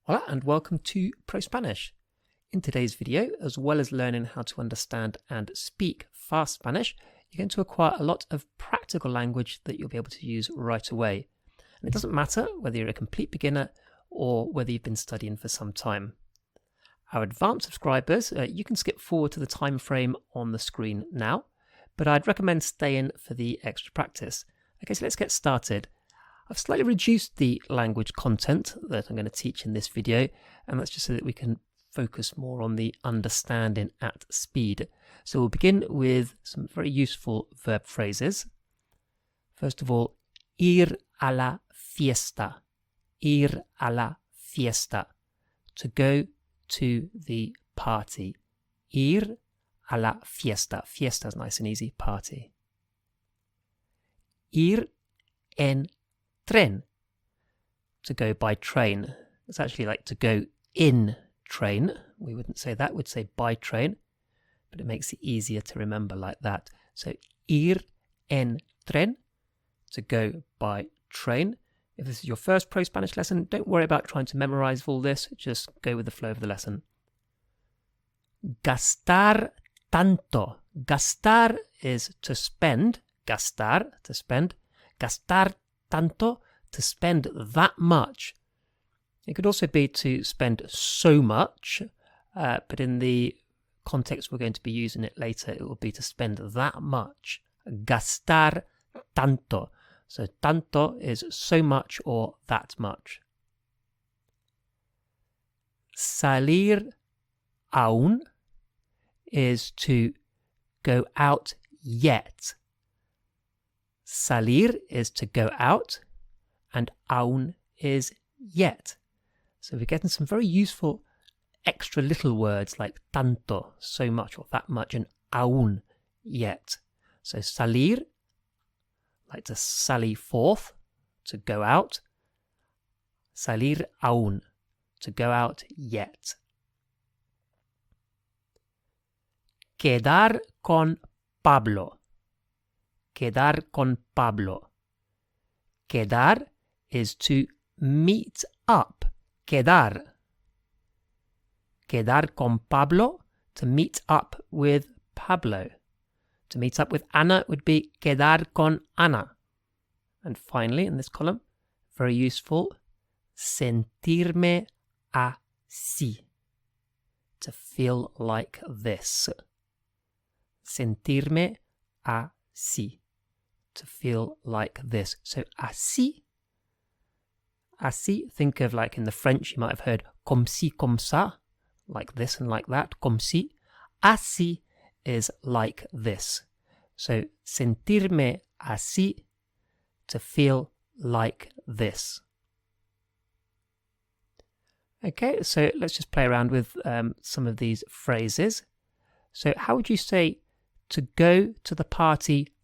Hola and welcome to ProSpanish. In today's video, as well as learning how to understand and speak fast Spanish, you're going to acquire a lot of practical language that you'll be able to use right away. And it doesn't matter whether you're a complete beginner or whether you've been studying for some time. Our advanced subscribers, you can skip forward to the time frame on the screen now, but I'd recommend staying for the extra practice. Okay, so let's get started. I've slightly reduced the language content that I'm going to teach in this video, and that's just so that we can focus more on the understanding at speed. So we'll begin with some very useful verb phrases. First of all, ir a la fiesta. Ir a la fiesta. To go to the party. Ir a la fiesta. Fiesta is nice and easy. Party. Ir en tren. To go by train. It's actually like to go in train. We wouldn't say that, we'd say by train, but it makes it easier to remember like that. So ir en tren, to go by train. If this is your first Pro Spanish lesson, don't worry about trying to memorize all this, just go with the flow of the lesson. Gastar tanto. Gastar is to spend. Gastar, to spend. Gastar tanto, to spend that much. It could also be to spend so much, but in the context we're going to be using it later, it will be to spend that much. Gastar tanto. So tanto is so much or that much. Salir aún is to go out yet. Salir is to go out, and aún is yet. So we're getting some very useful extra little words like tanto, so much or that much, and aún, yet. So salir, like to sally forth, to go out. Salir aún, to go out yet. Quedar con Pablo. Quedar con Pablo. Quedar is to meet up. Quedar. Quedar con Pablo, to meet up with Pablo. To meet up with Ana would be quedar con Ana. And finally, in this column, very useful, sentirme así. To feel like this. Sentirme así. To feel like this. So así. Así, think of like in the French, you might have heard comme ci, comme ça, like this and like that, comme ci. Así is like this. So sentirme así, to feel like this. Okay, so let's just play around with some of these phrases. So how would you say to go to the party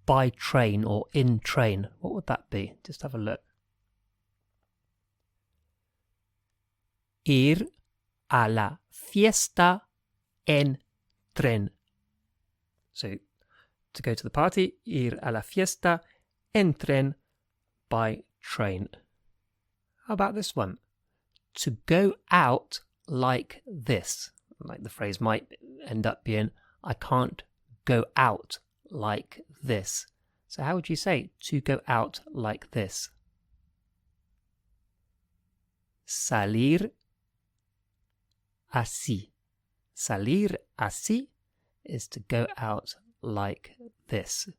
by train or in train? What would that be? Just have a look. Ir a la fiesta en tren. So, to go to the party, ir a la fiesta en tren, by train. How about this one? To go out like this. Like the phrase might end up being, I can't go out like this. So how would you say to go out like this? Salir así. Salir así is to go out like this.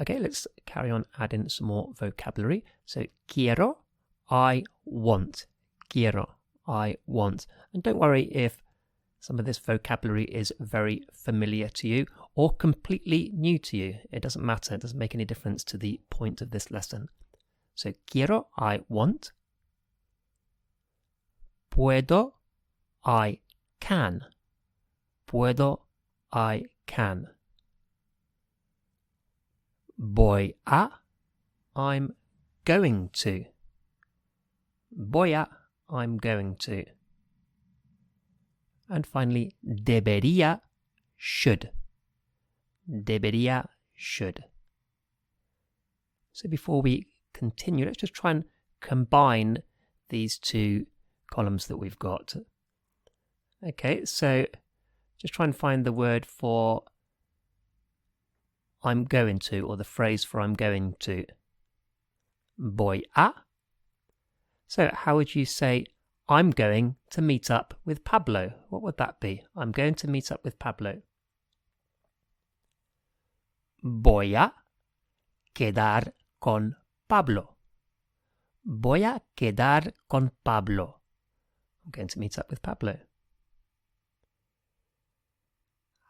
Okay, let's carry on adding some more vocabulary. So quiero, I want. Quiero, I want. And don't worry if some of this vocabulary is very familiar to you or completely new to you. It doesn't matter. It doesn't make any difference to the point of this lesson. So quiero, I want. Puedo, I can. Puedo, I can. Voy a, I'm going to. Voy a, I'm going to. And finally, debería, should. Debería, should. So before we continue, let's just try and combine these two columns that we've got. Okay, so just try and find the word for I'm going to, or the phrase for I'm going to. Voy a. So how would you say I'm going to meet up with Pablo? What would that be? I'm going to meet up with Pablo. Voy a quedar con Pablo. Voy a quedar con Pablo. I'm going to meet up with Pablo.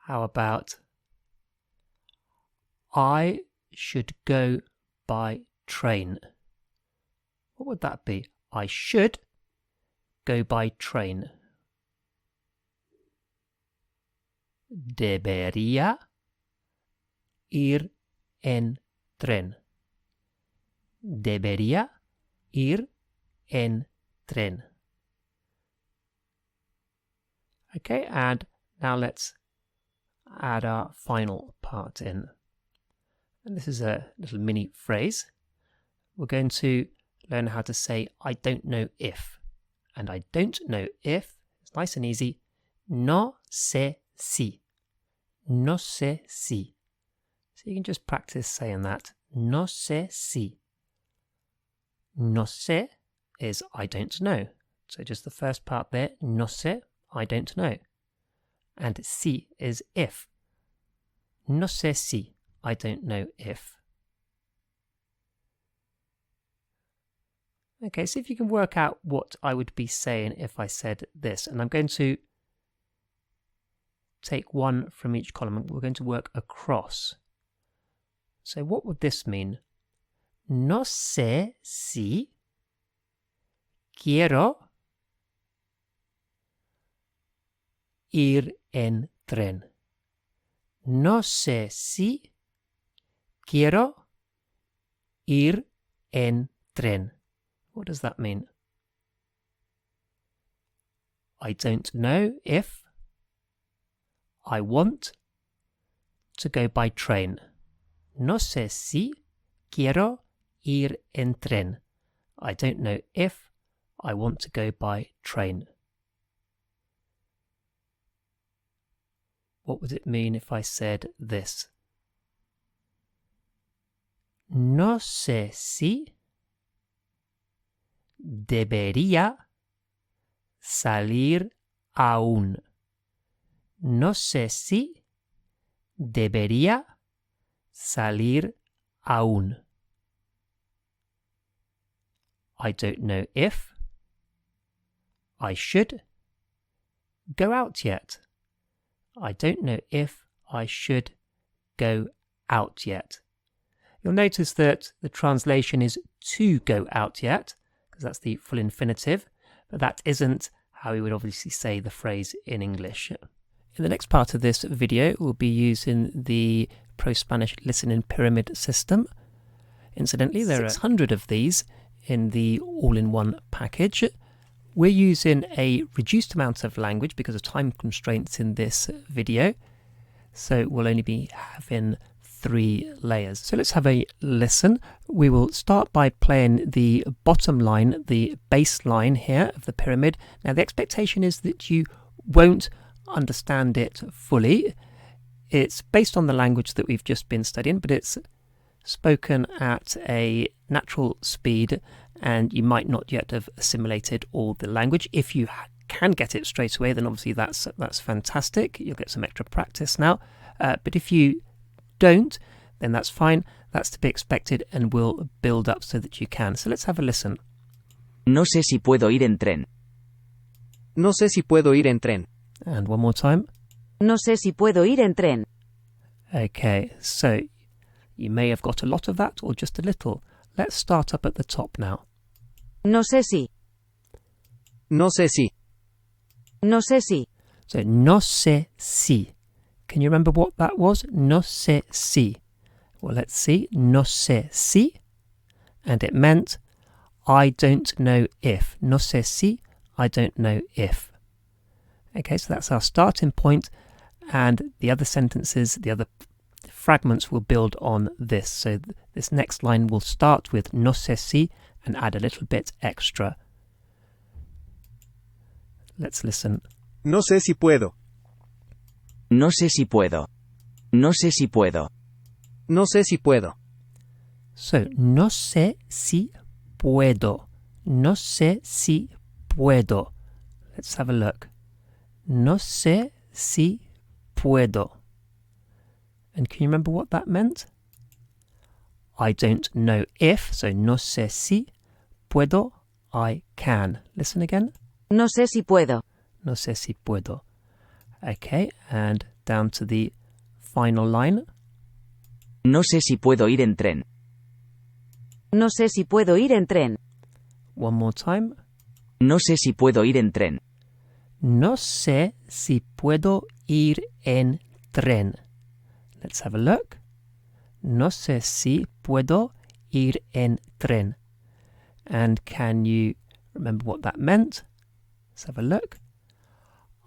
How about I should go by train? What would that be? I should go by train. Debería ir en tren. Debería ir en tren. Okay, and now let's add our final part in. And this is a little mini phrase. We're going to learn how to say I don't know if. And I don't know if, it's nice and easy, no sé si. No sé si. So you can just practice saying that. No sé si. No sé is I don't know. So just the first part there, no sé, I don't know. And si is if. No sé si, I don't know if. Okay, see if you can work out what I would be saying if I said this. And I'm going to take one from each column. We're going to work across. So what would this mean? No sé si quiero ir en tren. No sé si quiero ir en tren. What does that mean? I don't know if I want to go by train. No sé si quiero ir en tren. I don't know if I want to go by train. What would it mean if I said this? No sé si debería salir aún. No sé si debería salir aún. I don't know if I should go out yet. I don't know if I should go out yet. You'll notice that the translation is to go out yet, because that's the full infinitive, but that isn't how we would obviously say the phrase in English. In the next part of this video, we'll be using the ProSpanish listening pyramid system. Incidentally, there are 600 of these in the all-in-one package. We're using a reduced amount of language because of time constraints in this video, so we'll only be having 3 layers. So let's have a listen. We will start by playing the bottom line, the baseline here of the pyramid. Now the expectation is that you won't understand it fully. It's based on the language that we've just been studying, but it's spoken at a natural speed and you might not yet have assimilated all the language. If you can get it straight away, then obviously that's fantastic. You'll get some extra practice now. But if you don't, then that's fine. That's to be expected and we'll build up so that you can. So let's have a listen. No sé si puedo ir en tren. No sé si puedo ir en tren. And one more time. No sé si puedo ir en tren. Okay, so you may have got a lot of that or just a little. Let's start up at the top now. No sé si. No sé si. No sé si. So no sé si. Can you remember what that was? No sé si. Well, let's see. No sé si. And it meant I don't know if. No sé si. I don't know if. Okay, so that's our starting point, and the other sentences, the other fragments will build on this. So this next line will start with no sé si and add a little bit extra. Let's listen. No sé si puedo. No sé si puedo. No sé si puedo. No sé si puedo. So, no sé si puedo. No sé si puedo. Let's have a look. No sé si puedo. And can you remember what that meant? I don't know if, so no sé si puedo, I can. Listen again. No sé si puedo. No sé si puedo. Okay, and down to the final line. No sé si puedo ir en tren. No sé si puedo ir en tren. One more time. No sé si puedo ir en tren. No sé si puedo ir en tren. Let's have a look. No sé si puedo ir en tren. And can you remember what that meant? Let's have a look.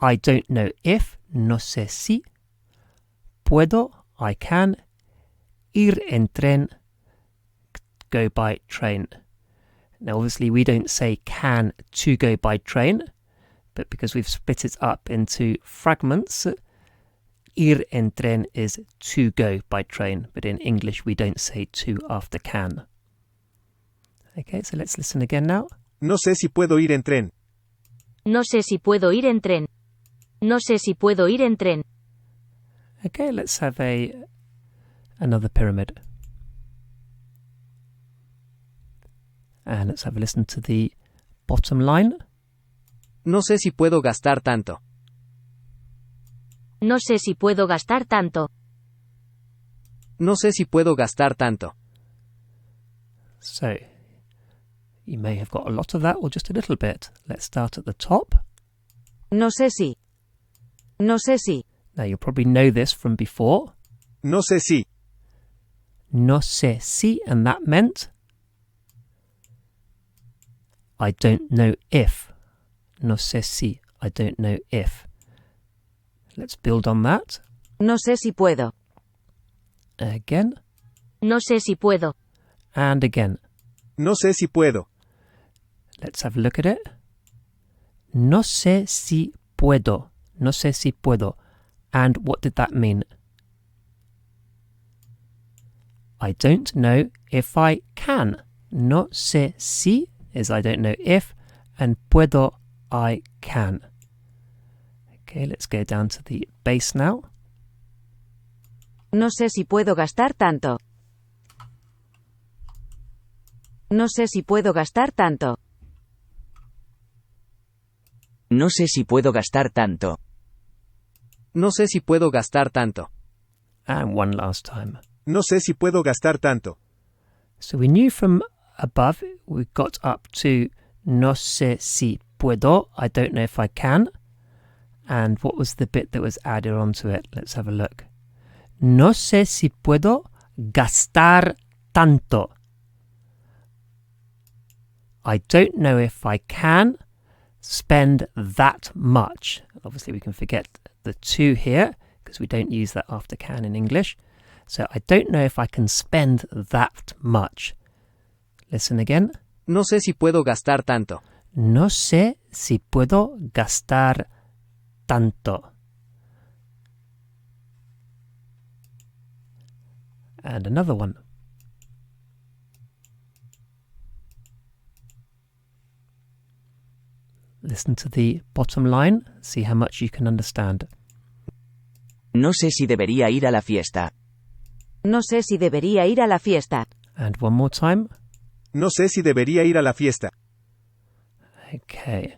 I don't know if, no sé si. Puedo, I can. Ir en tren, go by train. Now obviously we don't say can to go by train, but because we've split it up into fragments, ir en tren is to go by train, but in English we don't say to after can. Okay, so let's listen again now. No sé si puedo ir en tren. No sé si puedo ir en tren. No sé si puedo ir en tren. Okay, let's have another pyramid. And let's have a listen to the bottom line. No sé si puedo gastar tanto. No sé si puedo gastar tanto. No sé si puedo gastar tanto. So, you may have got a lot of that or just a little bit. Let's start at the top. No sé si. No sé si. Now you'll probably know this from before. No sé si. No sé si, and that meant I don't know if. No sé si, I don't know if. Let's build on that. No sé si puedo. Again, No sé si puedo. and again. No sé si puedo. Let's have a look at it. No sé si puedo. No sé si puedo. And what did that mean? I don't know if I can. No sé si is I don't know if, and puedo, I can. Okay, let's go down to the base now. No sé si puedo gastar tanto. No sé si puedo gastar tanto. No sé si puedo gastar tanto. No sé si puedo gastar tanto. And one last time. No sé si puedo gastar tanto. So we knew from above, we got up to no sé si puedo, I don't know if I can. And what was the bit that was added onto it? Let's have a look. No sé si puedo gastar tanto. I don't know if I can spend that much. Obviously we can forget the to here because we don't use that after can in English. So I don't know if I can spend that much. Listen again. No sé si puedo gastar tanto. No sé si puedo gastar tanto. And another one. Listen to the bottom line. See how much you can understand. No sé si debería ir a la fiesta. No sé si debería ir a la fiesta. And one more time. No sé si debería ir a la fiesta. Okay.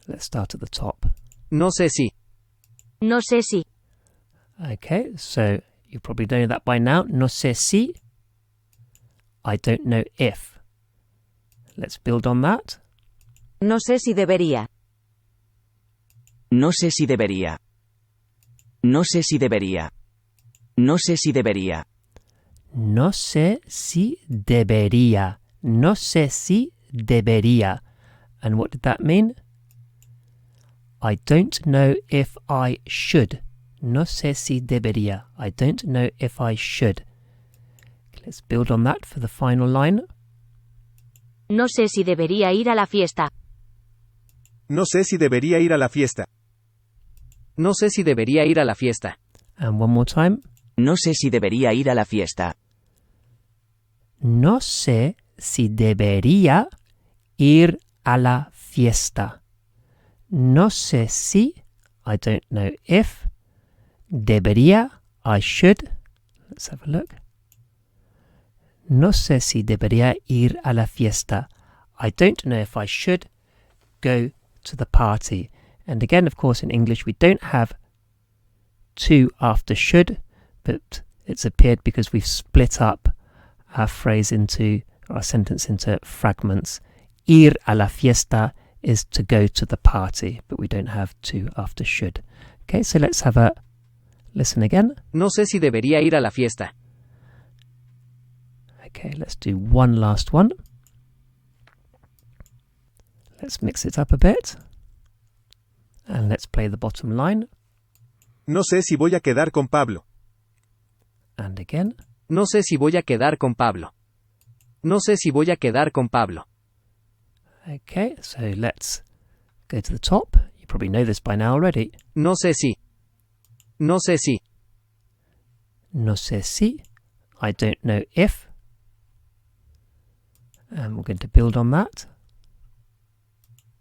Let's start at the top. No sé si. No sé si. Okay, so you probably know that by now. No sé si. I don't know if. Let's build on that. No sé si debería. No sé si debería. No sé si debería. No sé si debería. No sé si debería. No sé si debería. And what did that mean? I don't know if I should. No sé si debería. I don't know if I should. Let's build on that for the final line. No sé si debería ir a la fiesta. No sé si debería ir a la fiesta. No sé si debería ir a la fiesta. And one more time. No sé si debería ir a la fiesta. No sé si debería ir a la fiesta. No sé si, I don't know if. Debería, I should. Let's have a look. No sé si debería ir a la fiesta. I don't know if I should go to the party. And again, of course, in English, we don't have to after should, but it's appeared because we've split up our phrase into, our sentence into fragments. Ir a la fiesta is to go to the party, but we don't have to after should. Okay, so let's have a listen again. No sé si debería ir a la fiesta. Okay, let's do one last one. Let's mix it up a bit. And let's play the bottom line. No sé si voy a quedar con Pablo. And again. No sé si voy a quedar con Pablo. No sé si voy a quedar con Pablo. Okay, so let's go to the top. You probably know this by now already. No sé si. No sé si. No sé si. I don't know if. And we're going to build on that.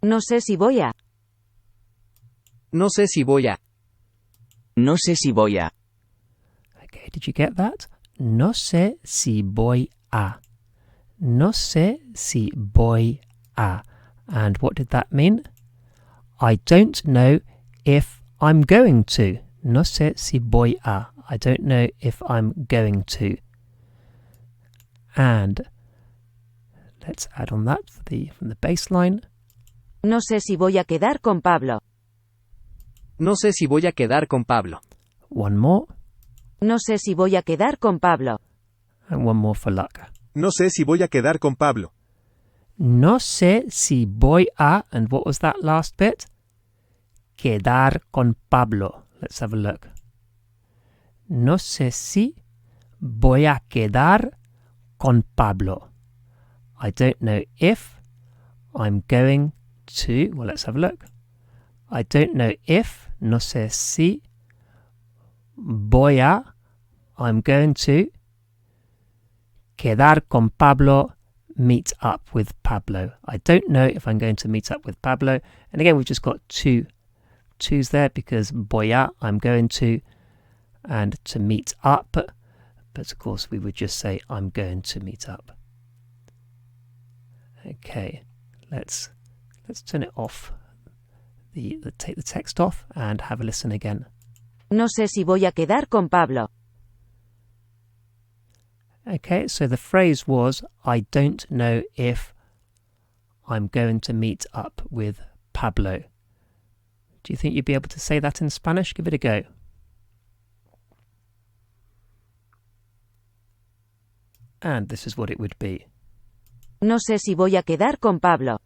No sé si voy a. No sé si voy a. No sé si voy a. Okay, did you get that? No sé si voy a. No sé si voy a. And what did that mean? I don't know if I'm going to. No sé si voy a. I don't know if I'm going to. And let's add on that from the baseline. No sé si voy a quedar con Pablo. No sé si voy a quedar con Pablo. One more. No sé si voy a quedar con Pablo. And one more for luck. No sé si voy a quedar con Pablo. No sé si voy a, and what was that last bit? Quedar con Pablo. Let's have a look. No sé si voy a quedar con Pablo. I don't know if I'm going to, well, let's have a look. I don't know if, no sé si, voy a, I'm going to, quedar con Pablo, meet up with Pablo. I don't know if I'm going to meet up with Pablo. And again, we've just got two twos there because voy a, I'm going to, and to meet up. But of course, we would just say I'm going to meet up. Okay, let's turn it off. Take the text off and have a listen again. No sé si voy a quedar con Pablo. Okay, so the phrase was, I don't know if I'm going to meet up with Pablo. Do you think you'd be able to say that in Spanish? Give it a go. And this is what it would be. No sé si voy a quedar con Pablo.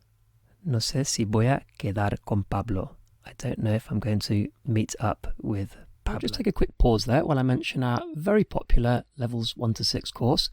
No sé si voy a quedar con Pablo. I don't know if I'm going to meet up with Pablo. I'll just take a quick pause there while I mention our very popular Levels 1 to 6 course.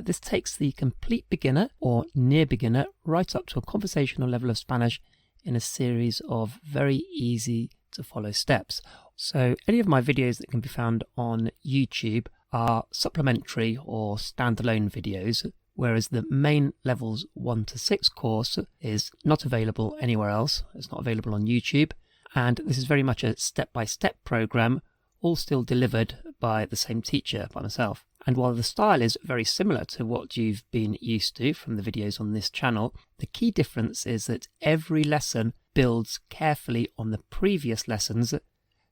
This takes the complete beginner or near beginner right up to a conversational level of Spanish in a series of very easy to follow steps. So any of my videos that can be found on YouTube are supplementary or standalone videos, whereas the main Levels 1 to 6 course is not available anywhere else. It's not available on YouTube, and this is very much a step-by-step program, all still delivered by the same teacher, by myself. And while the style is very similar to what you've been used to from the videos on this channel, the key difference is that every lesson builds carefully on the previous lessons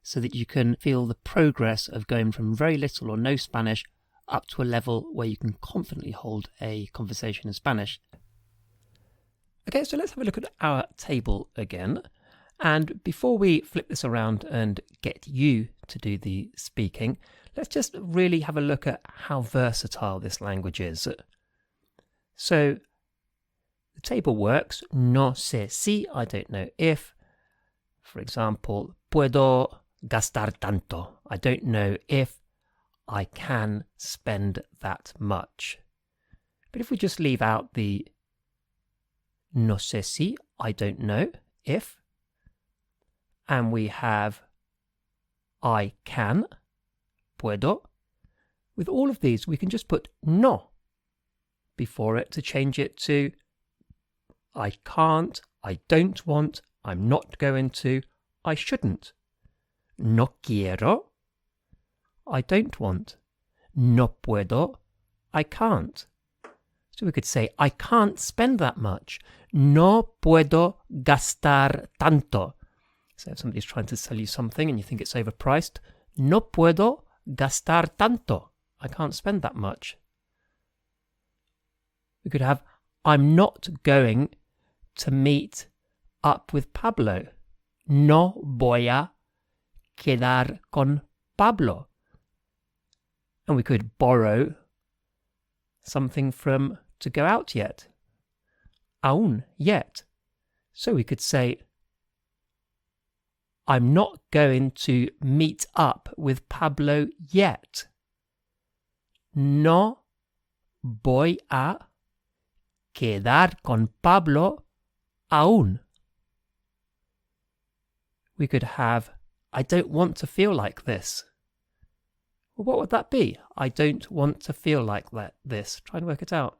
so that you can feel the progress of going from very little or no Spanish up to a level where you can confidently hold a conversation in Spanish. Okay, so let's have a look at our table again. And before we flip this around and get you to do the speaking, let's just really have a look at how versatile this language is. So the table works. No sé si, I don't know if. For example, puedo gastar tanto. I don't know if I can spend that much. But if we just leave out the no sé si, I don't know if, and we have I can, puedo. With all of these, we can just put no before it to change it to I can't, I don't want, I'm not going to, I shouldn't. No quiero, I don't want. No puedo, I can't. So we could say, I can't spend that much. No puedo gastar tanto. So if somebody's trying to sell you something and you think it's overpriced, no puedo gastar tanto. I can't spend that much. We could have, I'm not going to meet up with Pablo. No voy a quedar con Pablo. And we could borrow something from to go out yet. Aún, yet. So we could say, I'm not going to meet up with Pablo yet. No voy a quedar con Pablo aún. We could have, I don't want to feel like this. Well, what would that be? I don't want to feel like this. Try and work it out.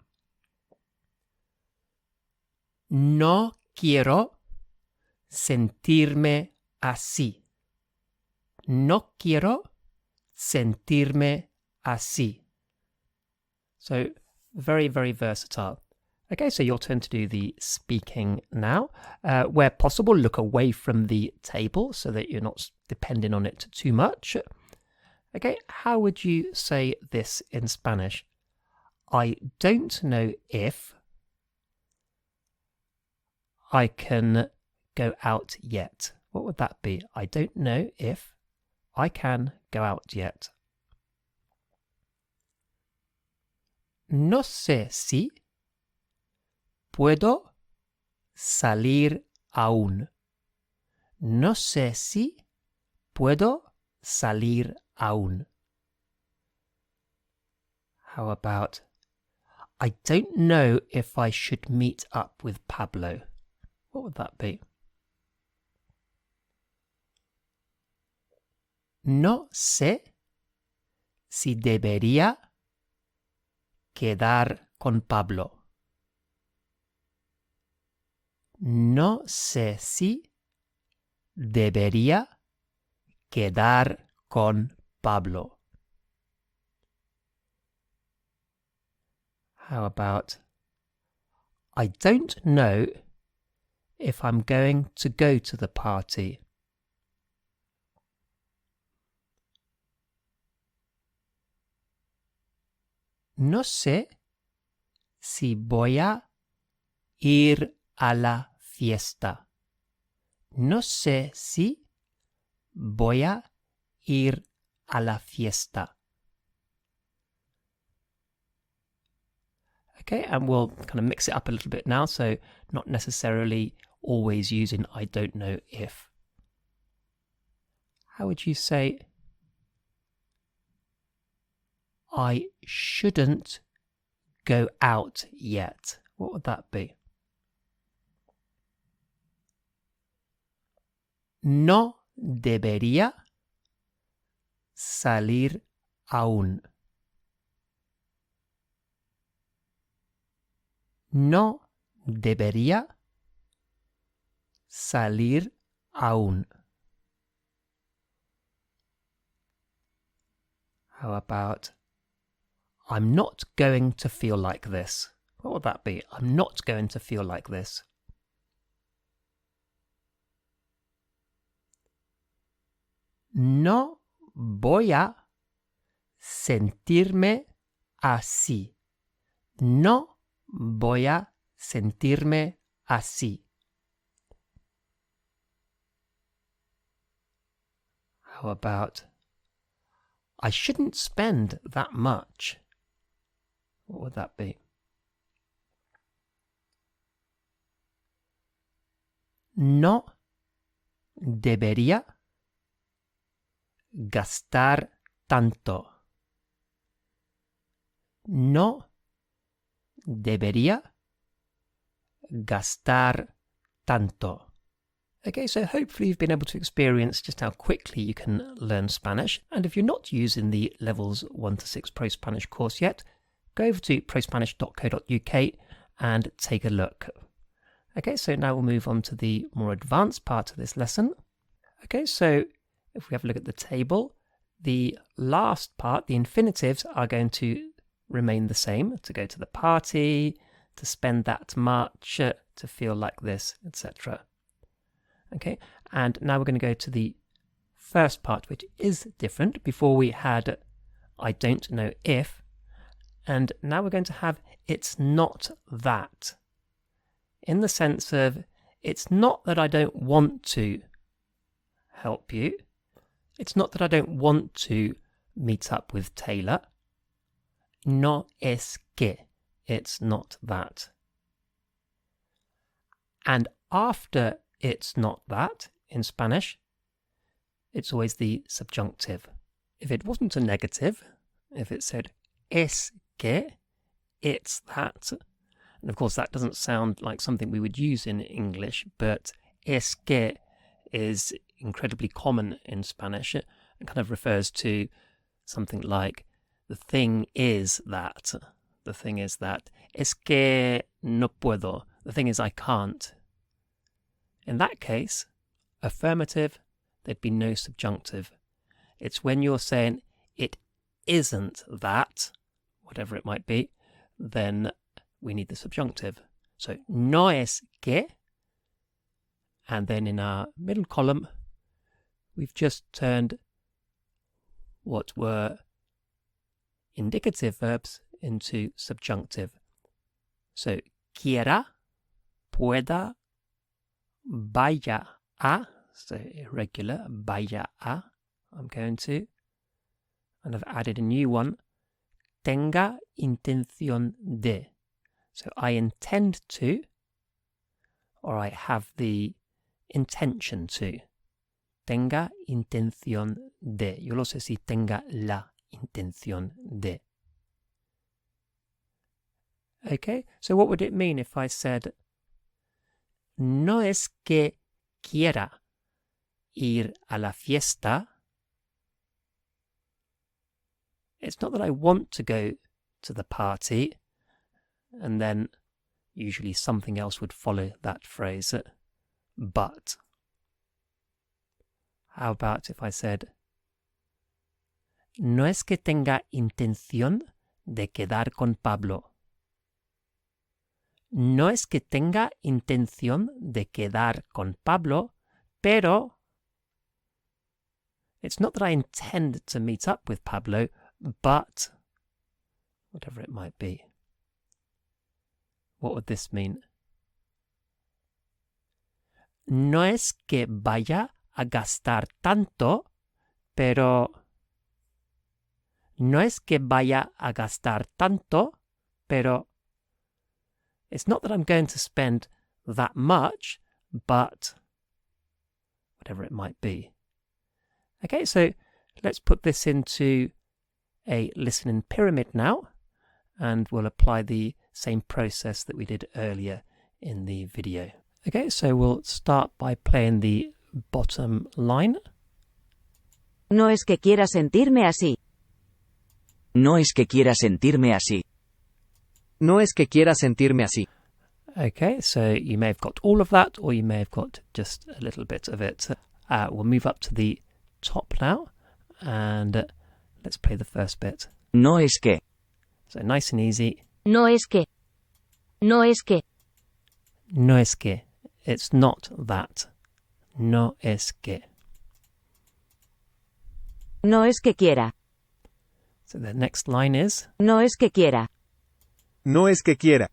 No quiero sentirme así. No quiero sentirme así. So, very, very versatile. Okay, so your turn to do the speaking now. Where possible, look away from the table so that you're not depending on it too much. Okay, how would you say this in Spanish? I don't know if I can go out yet. What would that be? I don't know if I can go out yet. No sé si puedo salir aún. No sé si puedo salir aún. How about, I don't know if I should meet up with Pablo. What would that be? No sé si debería quedar con Pablo. No sé si debería quedar con Pablo. How about, I don't know if I'm going to go to the party. No sé si voy a ir a la fiesta. No sé si voy a ir a la fiesta. Okay, and we'll kind of mix it up a little bit now, so not necessarily always using I don't know if. How would you say, I shouldn't go out yet? What would that be? No debería salir aún. No debería salir aún. How about, I'm not going to feel like this. What would that be? I'm not going to feel like this. No voy a sentirme así. No voy a sentirme así. How about, I shouldn't spend that much. What would that be? No debería gastar tanto. No debería gastar tanto. Okay, so hopefully you've been able to experience just how quickly you can learn Spanish. And if you're not using the Levels 1 to 6 Pro Spanish course yet, go over to prospanish.co.uk and take a look. Okay, so now we'll move on to the more advanced part of this lesson. Okay, so if we have a look at the table, the last part, the infinitives, are going to remain the same. To go to the party, to spend that much, to feel like this, etc. Okay, and now we're going to go to the first part, which is different. Before we had I don't know if, and now we're going to have it's not that. In the sense of, it's not that I don't want to help you. It's not that I don't want to meet up with Taylor. No es que. It's not that. And after it's not that, in Spanish, it's always the subjunctive. If it wasn't a negative, if it said es que, it's that. And of course that doesn't sound like something we would use in English, but es que is incredibly common in Spanish. It kind of refers to something like the thing is that. The thing is that. Es que no puedo. The thing is I can't. In that case, affirmative, there'd be no subjunctive. It's when you're saying it isn't that, whatever it might be, then we need the subjunctive. So, no es que, and then in our middle column, we've just turned what were indicative verbs into subjunctive. So, quiera, pueda, vaya a, so irregular, vaya a, I'm going to, and I've added a new one, tenga intención de. So I intend to, or I have the intention to. Tenga intención de. You'll also see tenga la intención de. Okay, so what would it mean if I said, no es que quiera ir a la fiesta. It's not that I want to go to the party, and then usually something else would follow that phrase, but. How about if I said, no es que tenga intención de quedar con Pablo. No es que tenga intención de quedar con Pablo, pero it's not that I intend to meet up with Pablo, but whatever it might be. What would this mean? No es que vaya a gastar tanto, pero no es que vaya a gastar tanto, pero it's not that I'm going to spend that much, but whatever it might be. Okay, so let's put this into a listening pyramid now, and we'll apply the same process that we did earlier in the video. Okay, so we'll start by playing the bottom line. No es que quiera sentirme así. No es que quiera sentirme así. No es que quiera sentirme así. Okay, so you may have got all of that, or you may have got just a little bit of it. We'll move up to the top now, and let's play the first bit. No es que. So nice and easy. No es que. No es que. No es que. It's not that. No es que. No es que quiera. So the next line is, No es que quiera. No es que quiera.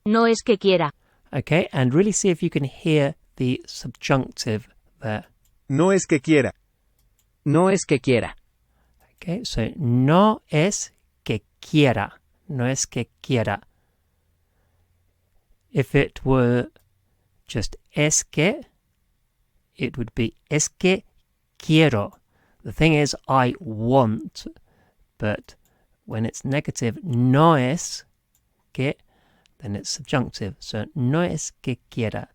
No es que quiera. okay, and really see if you can hear the subjunctive there. No es que quiera. No es que quiera. Okay, so no es que quiera. No es que quiera. If it were just es que, it would be es que quiero. The thing is, I want, but when it's negative, no es que, then it's subjunctive. So no es que quiera.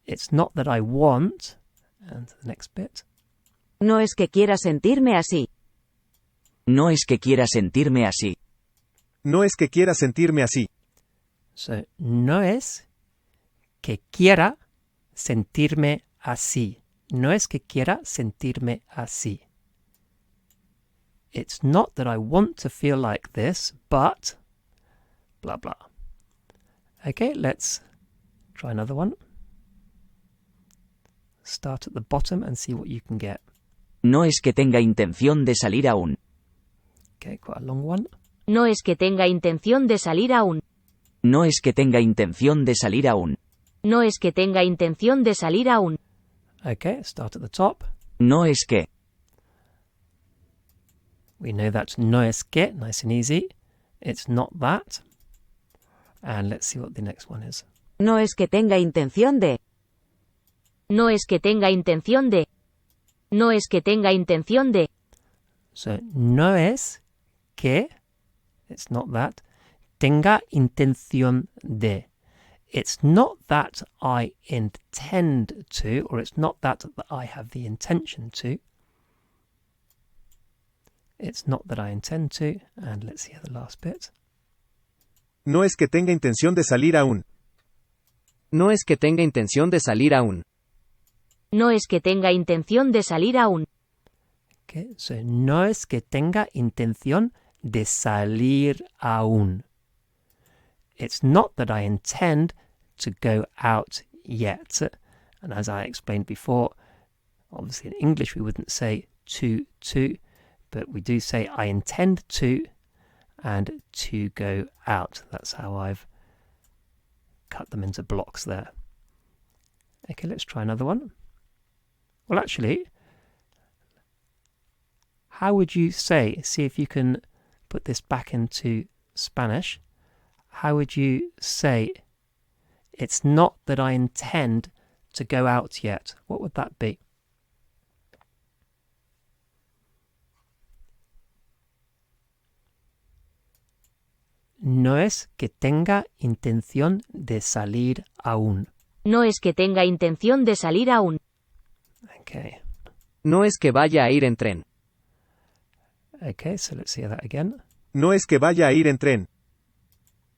It's not that I want, and the next bit. No es que quiera sentirme así. No es que quiera sentirme así. No es que quiera sentirme así. So, no es que quiera sentirme así. No es que quiera sentirme así. It's not that I want to feel like this, but blah blah. Okay, let's try another one. Start at the bottom and see what you can get. No es que tenga intención de salir aún. Okay, quite a long one. No es que tenga intención de salir aún. No es que tenga intención de salir aún. No es que tenga intención de salir aún. Okay, start at the top. No es que. We know that's no es que, nice and easy. It's not that. And let's see what the next one is. No es que tenga intención de. No es que tenga intención de. No es que tenga intención de. So, no es que, it's not that, tenga intención de. It's not that I intend to, or it's not that I have the intention to. It's not that I intend to, and let's hear the last bit. No es que tenga intención de salir aún. No es que tenga intención de salir aún. No es que tenga intención de salir aún. Okay, so no es que tenga intención de salir aún. It's not that I intend to go out yet. And as I explained before, obviously in English we wouldn't say to, but we do say I intend to and to go out. That's how I've cut them into blocks there. Okay, let's try another one. Well, actually, how would you say, see if you can put this back into Spanish, how would you say, it's not that I intend to go out yet? What would that be? No es que tenga intención de salir aún. No es que tenga intención de salir aún. Okay. No es que vaya a ir en tren. Okay, so let's hear that again. No es que vaya a ir en tren.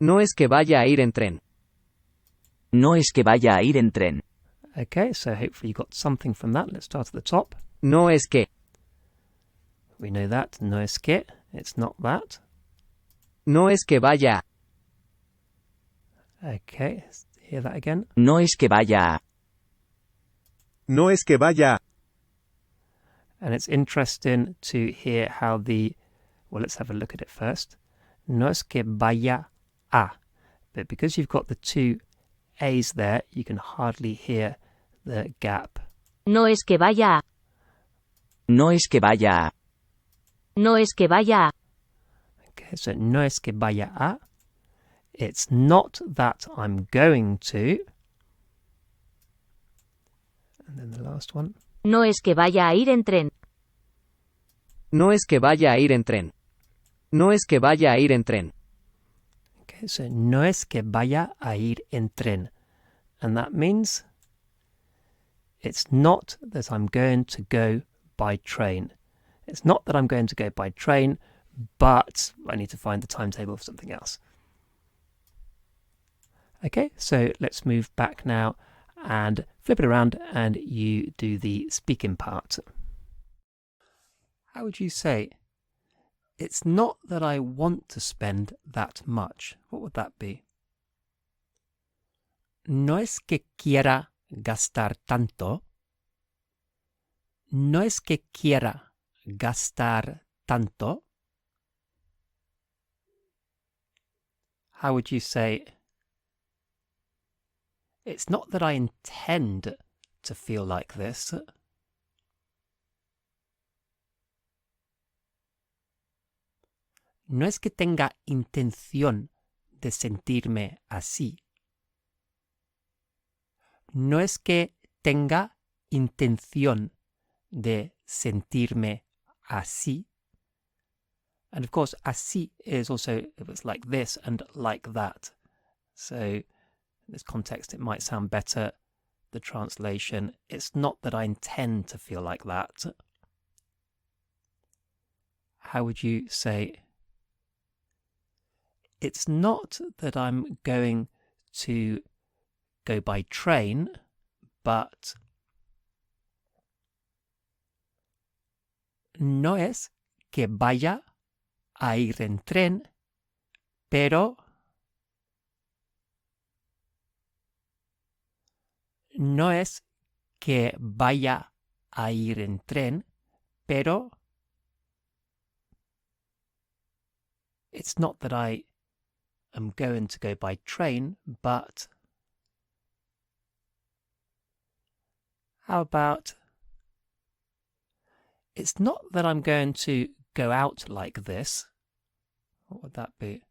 No es que vaya a ir en tren. No es que vaya a ir en tren. Okay, so hopefully you got something from that. Let's start at the top. No es que. We know that. No es que. It's not that. No es que vaya. Okay, hear that again. No es que vaya a. No es que vaya a. And it's interesting to hear how well, let's have a look at it first. No es que vaya a. But because you've got the two A's there, you can hardly hear the gap. No es que vaya a. No es que vaya a. No es que vaya a. Okay, so no es que vaya a. It's not that I'm going to. And then the last one. No es que vaya a ir en tren. No es que vaya a ir en tren. No es que vaya a ir en tren. Okay, so no es que vaya a ir en tren. And that means it's not that I'm going to go by train. It's not that I'm going to go by train, but I need to find the timetable of something else. Okay, so let's move back now and flip it around and you do the speaking part. How would you say, it's not that I want to spend that much? What would that be? No es que quiera gastar tanto. No es que quiera gastar tanto. How would you say, it's not that I intend to feel like this. No es que tenga intención de sentirme así. No es que tenga intención de sentirme así. And of course, así is also, if it's like this and like that. So in this context, it might sound better the translation, it's not that I intend to feel like that. How would you say, it's not that I'm going to go by train, but no es que vaya a ir en tren, pero no es que vaya a ir en tren, pero it's not that I am going to go by train, but how about, it's not that I'm going to go out like this. What would that be?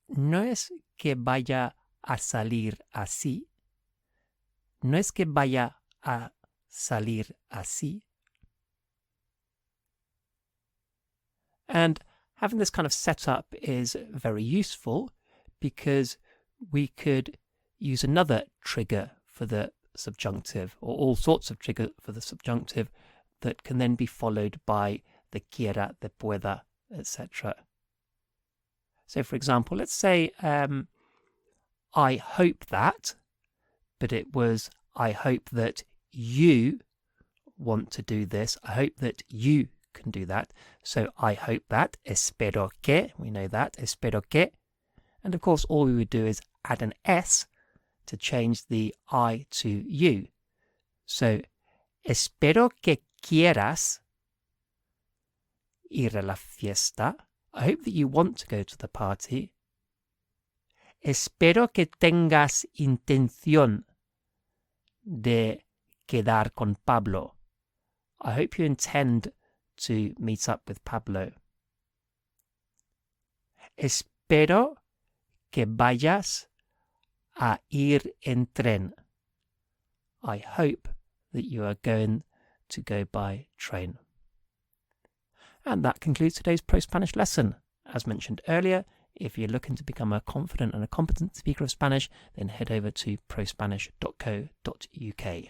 No es que vaya a salir así. No es que vaya a salir así. And having this kind of setup is very useful because we could use another trigger for the subjunctive, or all sorts of triggers for the subjunctive that can then be followed by the quiera, the pueda, etc. So, for example, let's say I hope that, but it was I hope that you want to do this. I hope that you can do that. So I hope that, espero que, we know that, espero que. And of course, all we would do is add an S to change the I to you. So, espero que quieras ir a la fiesta. I hope that you want to go to the party. Espero que tengas intención de quedar con Pablo. I hope you intend to meet up with Pablo. Espero que vayas a ir en tren. I hope that you are going to go by train. And that concludes today's ProSpanish lesson. As mentioned earlier, if you're looking to become a confident and a competent speaker of Spanish, then head over to prospanish.co.uk.